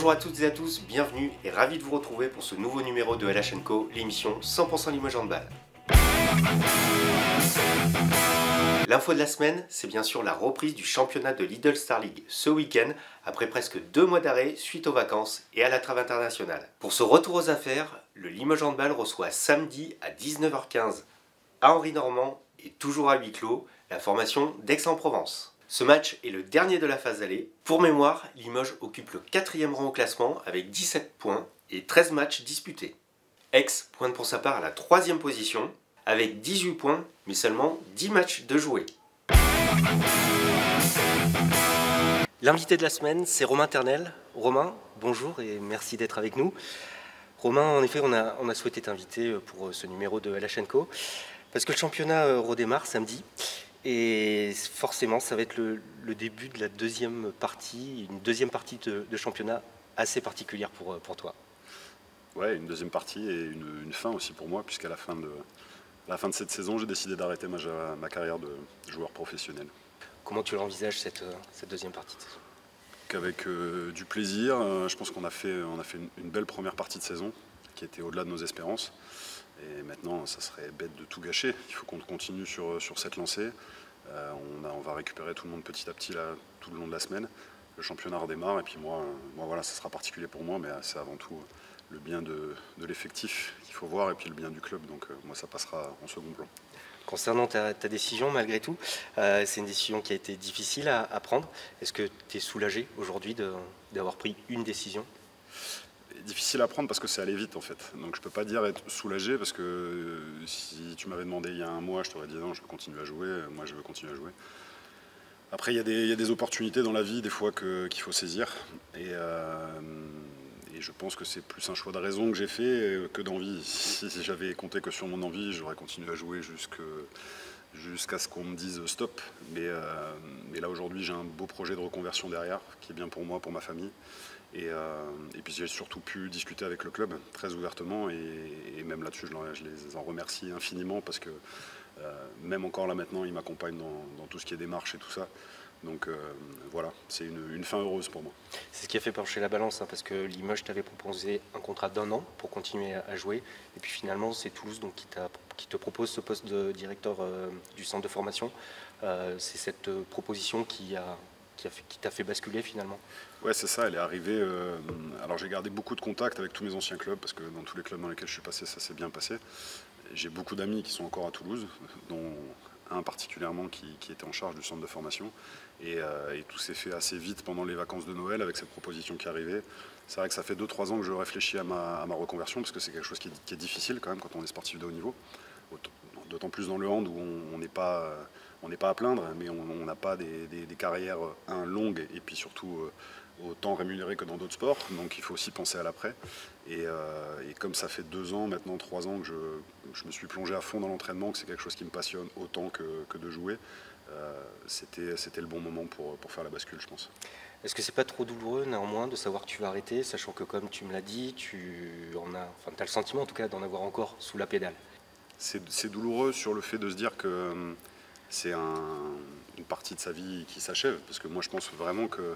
Bonjour à toutes et à tous, bienvenue et ravi de vous retrouver pour ce nouveau numéro de LH & Co, l'émission 100% Limoges Handball. L'info de la semaine, c'est bien sûr la reprise du championnat de Lidl Star League ce week-end, après presque 2 mois d'arrêt suite aux vacances et à la trêve internationale. Pour ce retour aux affaires, le Limoges Handball reçoit samedi à 19h15 à Henri-Normand et toujours à huis clos la formation d'Aix-en-Provence. Ce match est le dernier de la phase aller. Pour mémoire, Limoges occupe le 4e rang au classement avec 17 points et 13 matchs disputés. Aix pointe pour sa part à la 3e position avec 18 points mais seulement 10 matchs de joués. L'invité de la semaine, c'est Romain Ternel. Romain, bonjour et merci d'être avec nous. Romain, en effet, on a souhaité t'inviter pour ce numéro de LH & Co parce que le championnat redémarre samedi. Et forcément, ça va être le début de la deuxième partie de championnat assez particulière pour toi. Ouais, une deuxième partie et une fin aussi pour moi, puisqu'à la fin de cette saison, j'ai décidé d'arrêter ma carrière de joueur professionnel. Comment tu l'envisages cette deuxième partie de saison? Qu'avec du plaisir, je pense qu'on a fait une belle première partie de saison qui était au-delà de nos espérances. Et maintenant, ça serait bête de tout gâcher. Il faut qu'on continue sur cette lancée. On va récupérer tout le monde petit à petit là, tout le long de la semaine. Le championnat redémarre et puis moi voilà, ça sera particulier pour moi, mais c'est avant tout le bien de l'effectif qu'il faut voir et puis le bien du club. Donc moi, ça passera en second plan. Concernant ta décision, malgré tout, c'est une décision qui a été difficile à prendre. Est-ce que tu es soulagé aujourd'hui d'avoir pris une décision? Difficile à prendre parce que c'est allé vite en fait. Donc je peux pas dire être soulagé parce que si tu m'avais demandé il y a un mois, je t'aurais dit non, je veux continuer à jouer, moi je veux continuer à jouer. Après il y a des opportunités dans la vie des fois qu'il faut saisir et je pense que c'est plus un choix de raison que j'ai fait que d'envie. Si j'avais compté que sur mon envie, j'aurais continué à jouer jusqu'à ce qu'on me dise stop. Mais là aujourd'hui j'ai un beau projet de reconversion derrière qui est bien pour moi, pour ma famille. Et puis j'ai surtout pu discuter avec le club très ouvertement et même là-dessus je les en remercie infiniment parce que même encore là maintenant ils m'accompagnent dans tout ce qui est démarche et tout ça. Donc voilà, c'est une fin heureuse pour moi. C'est ce qui a fait pencher la balance, hein, parce que Limoges t'avait proposé un contrat d'1 an pour continuer à jouer. Et puis finalement c'est Toulouse donc, qui te propose ce poste de directeur du centre de formation. C'est cette proposition qui t'a fait basculer finalement? Ouais, c'est ça, elle est arrivée. Alors j'ai gardé beaucoup de contacts avec tous mes anciens clubs parce que dans tous les clubs dans lesquels je suis passé, ça s'est bien passé. J'ai beaucoup d'amis qui sont encore à Toulouse, dont un particulièrement qui était en charge du centre de formation. Et tout s'est fait assez vite pendant les vacances de Noël avec cette proposition qui arrivait. C'est vrai que ça fait 2-3 ans que je réfléchis à ma reconversion parce que c'est quelque chose qui est difficile quand même quand on est sportif de haut niveau. D'autant plus dans le hand où on n'est pas à plaindre, mais on n'a pas des carrières longues et puis surtout autant rémunérées que dans d'autres sports. Donc il faut aussi penser à l'après. Et comme ça fait 2 ans, maintenant 3 ans que je me suis plongé à fond dans l'entraînement, que c'est quelque chose qui me passionne autant que de jouer, c'était le bon moment pour faire la bascule, je pense. Est-ce que c'est pas trop douloureux néanmoins de savoir que tu vas arrêter, sachant que comme tu me l'as dit, tu as le sentiment en tout cas d'en avoir encore sous la pédale? C'est douloureux sur le fait de se dire que c'est une partie de sa vie qui s'achève, parce que moi je pense vraiment que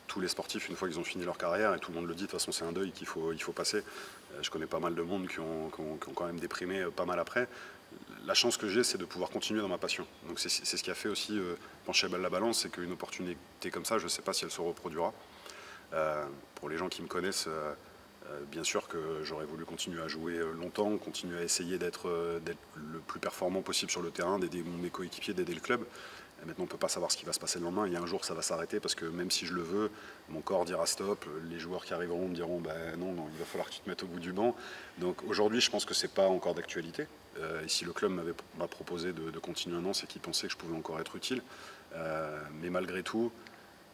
tous les sportifs, une fois qu'ils ont fini leur carrière, et tout le monde le dit, de toute façon c'est un deuil qu'il faut passer. Je connais pas mal de monde qui ont quand même déprimé pas mal après. La chance que j'ai, c'est de pouvoir continuer dans ma passion. Donc c'est ce qui a fait aussi pencher la balance, c'est qu'une opportunité comme ça, je ne sais pas si elle se reproduira. Pour les gens qui me connaissent, bien sûr que j'aurais voulu continuer à jouer longtemps, continuer à essayer d'être le plus performant possible sur le terrain, d'aider mes coéquipiers, d'aider le club. Et maintenant, on ne peut pas savoir ce qui va se passer le lendemain. Il y a un jour, ça va s'arrêter parce que même si je le veux, mon corps dira stop. Les joueurs qui arriveront me diront non, il va falloir que tu te mettes au bout du banc. Donc aujourd'hui, je pense que ce n'est pas encore d'actualité. Et si le club m'a proposé de continuer 1 an, c'est qu'il pensait que je pouvais encore être utile. Mais malgré tout,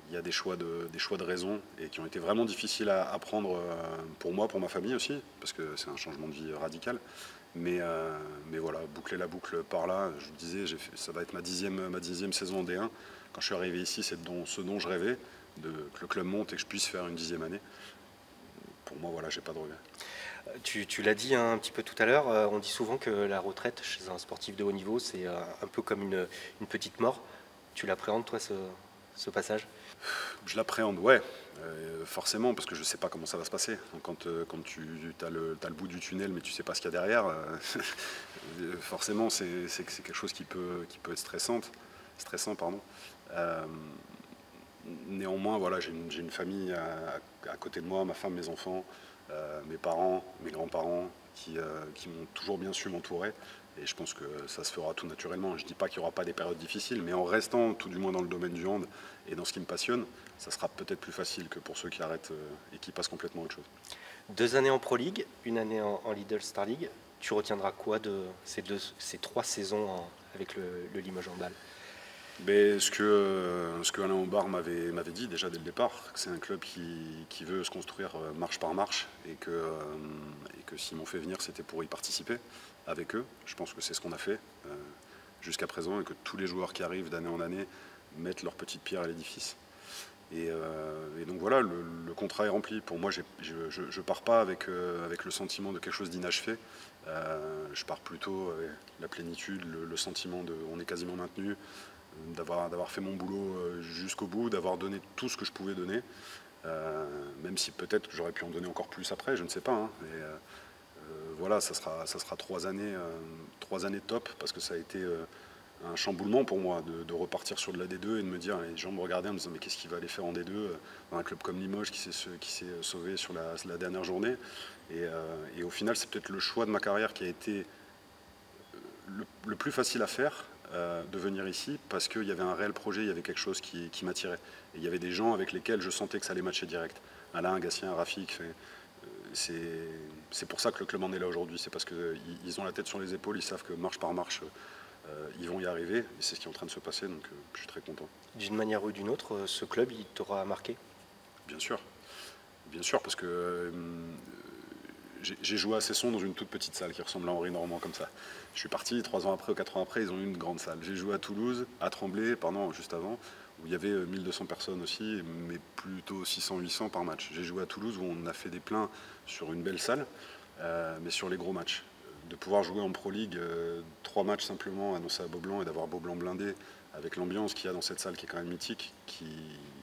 il y a des choix de raison et qui ont été vraiment difficiles à prendre pour moi, pour ma famille aussi, parce que c'est un changement de vie radical. Mais voilà, boucler la boucle par là, je vous disais, ça va être ma dixième saison en D1. Quand je suis arrivé ici, c'est ce dont je rêvais, que le club monte et que je puisse faire une 10e année. Pour moi, voilà, j'ai pas de regret. Tu l'as dit un petit peu tout à l'heure, on dit souvent que la retraite chez un sportif de haut niveau, c'est un peu comme une petite mort. Tu l'appréhendes, toi, ce passage? Je l'appréhende, ouais. Forcément, parce que je ne sais pas comment ça va se passer. Quand tu as le bout du tunnel, mais tu ne sais pas ce qu'il y a derrière, forcément, c'est quelque chose qui peut être stressant. Pardon. Néanmoins, voilà, j'ai une famille à côté de moi, ma femme, mes enfants, mes parents, mes grands-parents, qui m'ont toujours bien su m'entourer. Et je pense que ça se fera tout naturellement. Je ne dis pas qu'il n'y aura pas des périodes difficiles, mais en restant tout du moins dans le domaine du hand et dans ce qui me passionne, ça sera peut-être plus facile que pour ceux qui arrêtent et qui passent complètement à autre chose. 2 années en Pro League, 1 année en Lidl Star League. Tu retiendras quoi de ces 3 saisons avec le Limoges Handball? Mais ce que Alain Aubard m'avait dit déjà dès le départ, que c'est un club qui veut se construire marche par marche et que s'ils m'ont fait venir, c'était pour y participer avec eux. Je pense que c'est ce qu'on a fait jusqu'à présent et que tous les joueurs qui arrivent d'année en année mettent leur petite pierre à l'édifice. Et donc voilà, le contrat est rempli. Pour moi, je ne pars pas avec le sentiment de quelque chose d'inachevé. Je pars plutôt avec la plénitude, le sentiment de on est quasiment maintenu, d'avoir fait mon boulot jusqu'au bout, d'avoir donné tout ce que je pouvais donner, même si peut-être que j'aurais pu en donner encore plus après, je ne sais pas. Hein, mais voilà, ça sera 3 années top, parce que ça a été un chamboulement pour moi de repartir sur de la D2 et de me dire, les gens me regardaient en me disant mais qu'est-ce qu'il va aller faire en D2 dans un club comme Limoges qui s'est sauvé sur la dernière journée. Et au final, c'est peut-être le choix de ma carrière qui a été le plus facile à faire, de venir ici, parce qu'il y avait un réel projet, il y avait quelque chose qui m'attirait. Et il y avait des gens avec lesquels je sentais que ça allait matcher direct. Alain, Gatien, Rafik, c'est pour ça que le club en est là aujourd'hui. C'est parce qu'ils ont la tête sur les épaules, ils savent que marche par marche, ils vont y arriver. Et c'est ce qui est en train de se passer, donc je suis très content. D'une manière ou d'une autre, ce club, il t'aura marqué? Bien sûr, parce que j'ai joué à Cesson dans une toute petite salle qui ressemble à Henri Normand comme ça. Je suis parti 3 ans après ou 4 ans après, ils ont eu une grande salle. J'ai joué à Toulouse, à Tremblay, juste avant, où il y avait 1200 personnes aussi, mais plutôt 600-800 par match. J'ai joué à Toulouse où on a fait des pleins sur une belle salle, mais sur les gros matchs. De pouvoir jouer en Pro League 3 matchs simplement annoncés à Beaublanc et d'avoir Beaublanc blindé avec l'ambiance qu'il y a dans cette salle qui est quand même mythique, qui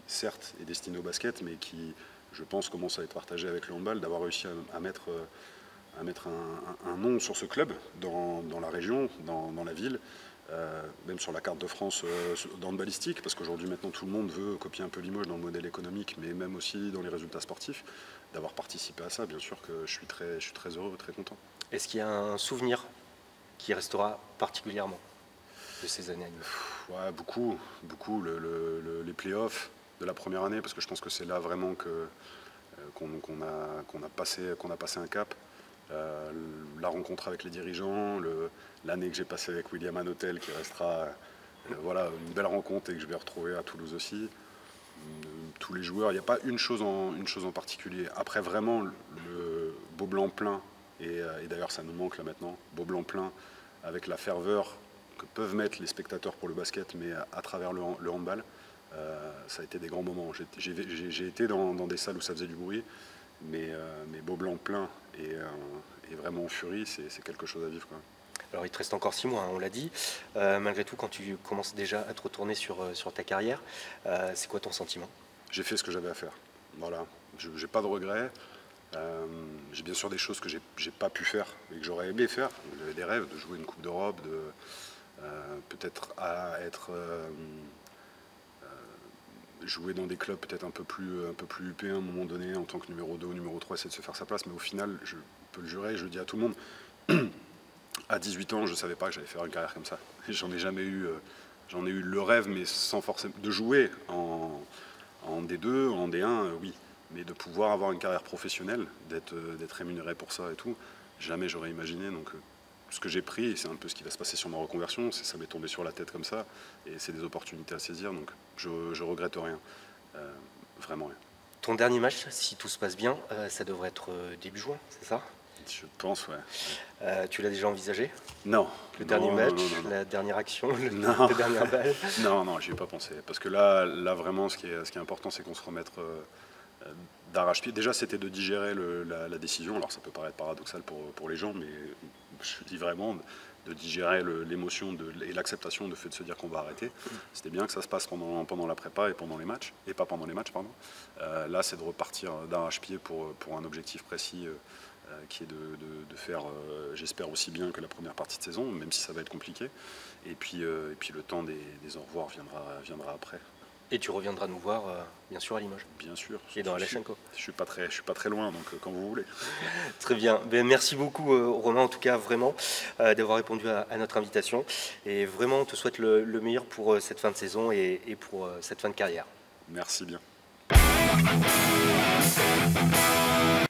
certes est destinée au basket, mais qui, je pense, commence à être partagée avec le handball, d'avoir réussi à mettre un nom sur ce club dans la région, dans la ville, même sur la carte de France dans le balistique, parce qu'aujourd'hui maintenant tout le monde veut copier un peu Limoges dans le modèle économique, mais même aussi dans les résultats sportifs. D'avoir participé à ça, bien sûr que je suis très heureux, très content. Est-ce qu'il y a un souvenir qui restera particulièrement de ces années à Limoges? Ouais, beaucoup. Les playoffs de la première année, parce que je pense que c'est là vraiment qu'on a passé un cap. La rencontre avec les dirigeants, l'année que j'ai passée avec William Hanotel, qui restera voilà, une belle rencontre et que je vais retrouver à Toulouse aussi. Tous les joueurs, il n'y a pas une chose en particulier. Après, vraiment, le Beaublanc plein, et d'ailleurs ça nous manque là maintenant, Beaublanc plein, avec la ferveur que peuvent mettre les spectateurs pour le basket, mais à travers le handball, ça a été des grands moments. J'ai été dans des salles où ça faisait du bruit, mais Beaublanc plein et vraiment en furie, c'est quelque chose à vivre, quoi. Alors il te reste encore 6 mois, hein, on l'a dit. Malgré tout, quand tu commences déjà à te retourner sur ta carrière, c'est quoi ton sentiment? J'ai fait ce que j'avais à faire. Voilà, j'ai pas de regrets. J'ai bien sûr des choses que j'ai pas pu faire et que j'aurais aimé faire. J'avais des rêves de jouer une Coupe d'Europe, de peut-être jouer dans des clubs peut-être un peu plus huppés à un moment donné en tant que numéro 2 ou numéro 3, essayer de se faire sa place. Mais au final, je peux le jurer, je le dis à tout le monde, à 18 ans, je ne savais pas que j'allais faire une carrière comme ça. J'en ai jamais eu, j'en ai eu le rêve, mais sans forcément de jouer en D2, en D1, oui. Mais de pouvoir avoir une carrière professionnelle, d'être rémunéré pour ça et tout, jamais j'aurais imaginé. Donc ce que j'ai pris, et c'est un peu ce qui va se passer sur ma reconversion, ça m'est tombé sur la tête comme ça, et c'est des opportunités à saisir, donc je regrette rien, vraiment rien. Ton dernier match, si tout se passe bien, ça devrait être début juin, c'est ça? Je pense, ouais. Tu l'as déjà envisagé? Non. Le dernier match, non. la dernière action, la dernière balle? Non, j'y ai pas pensé. Parce que là vraiment, ce qui est important, c'est qu'on se remette d'arrache-pied. Déjà, c'était de digérer la décision. Alors, ça peut paraître paradoxal pour les gens, mais je dis vraiment de digérer l'émotion et l'acceptation du fait de se dire qu'on va arrêter. C'était bien que ça se passe pendant la prépa et pendant les matchs, et pas pendant les matchs, pardon. Là, c'est de repartir d'arrache-pied pour un objectif précis qui est de faire, j'espère, aussi bien que la première partie de saison, même si ça va être compliqué. Et puis le temps des au revoir viendra après. Et tu reviendras nous voir, bien sûr, à Limoges. Bien sûr. Et dans Alachenko. Je suis pas très loin, donc quand vous voulez. Très bien. Ben, merci beaucoup, Romain, en tout cas, vraiment, d'avoir répondu à notre invitation. Et vraiment, on te souhaite le meilleur pour cette fin de saison et pour cette fin de carrière. Merci bien.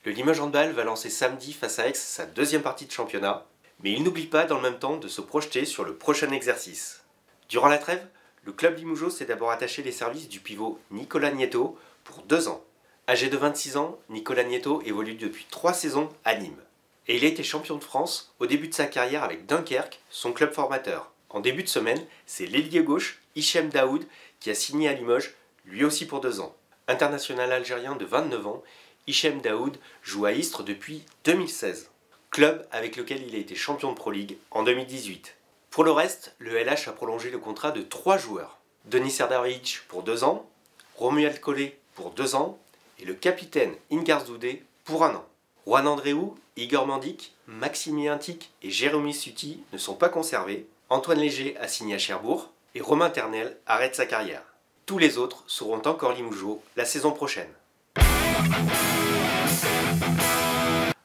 Le Limoges Handball va lancer samedi face à Aix sa deuxième partie de championnat, mais il n'oublie pas dans le même temps de se projeter sur le prochain exercice. Durant la trêve, le club limougeaud s'est d'abord attaché les services du pivot Nicolas Nieto pour 2 ans. Âgé de 26 ans, Nicolas Nieto évolue depuis 3 saisons à Nîmes. Et il a été champion de France au début de sa carrière avec Dunkerque, son club formateur. En début de semaine, c'est l'ailier gauche Hichem Daoud qui a signé à Limoges, lui aussi pour 2 ans. International algérien de 29 ans, Hichem Daoud joue à Istres depuis 2016, club avec lequel il a été champion de Pro League en 2018. Pour le reste, le LH a prolongé le contrat de 3 joueurs. Denis Serdarevic pour 2 ans, Romuald Collet pour 2 ans et le capitaine Ingar Zoudé pour 1 an. Juan Andréou, Igor Mandic, Maximilien Tic et Jérémy Suti ne sont pas conservés. Antoine Léger a signé à Cherbourg et Romain Ternel arrête sa carrière. Tous les autres seront encore limougeaux la saison prochaine.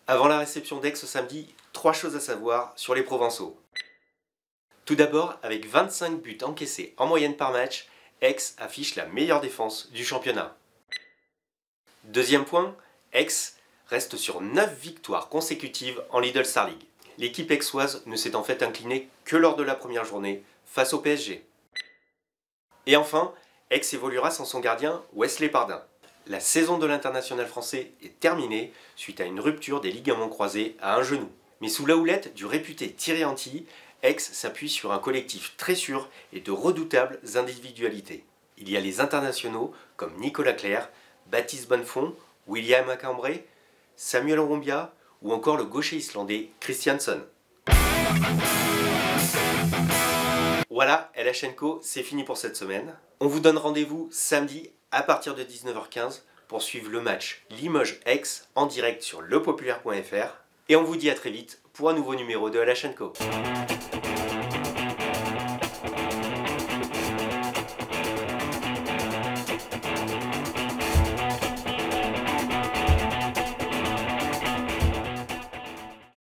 Avant la réception d'Aix ce samedi, 3 choses à savoir sur les Provençaux. Tout d'abord, avec 25 buts encaissés en moyenne par match, Aix affiche la meilleure défense du championnat. Deuxième point, Aix reste sur 9 victoires consécutives en Lidl Star League. L'équipe aixoise ne s'est en fait inclinée que lors de la première journée face au PSG. Et enfin, Aix évoluera sans son gardien Wesley Pardin. La saison de l'international français est terminée suite à une rupture des ligaments croisés à un genou. Mais sous la houlette du réputé Thierry Antilly, Aix s'appuie sur un collectif très sûr et de redoutables individualités. Il y a les internationaux comme Nicolas Clerc, Baptiste Bonnefond, William Acambré, Samuel Rombia ou encore le gaucher islandais Christiansson. Voilà, Alachenko, c'est fini pour cette semaine. On vous donne rendez-vous samedi à partir de 19h15 pour suivre le match Limoges-Aix en direct sur lepopulaire.fr et on vous dit à très vite pour un nouveau numéro de Alachenko.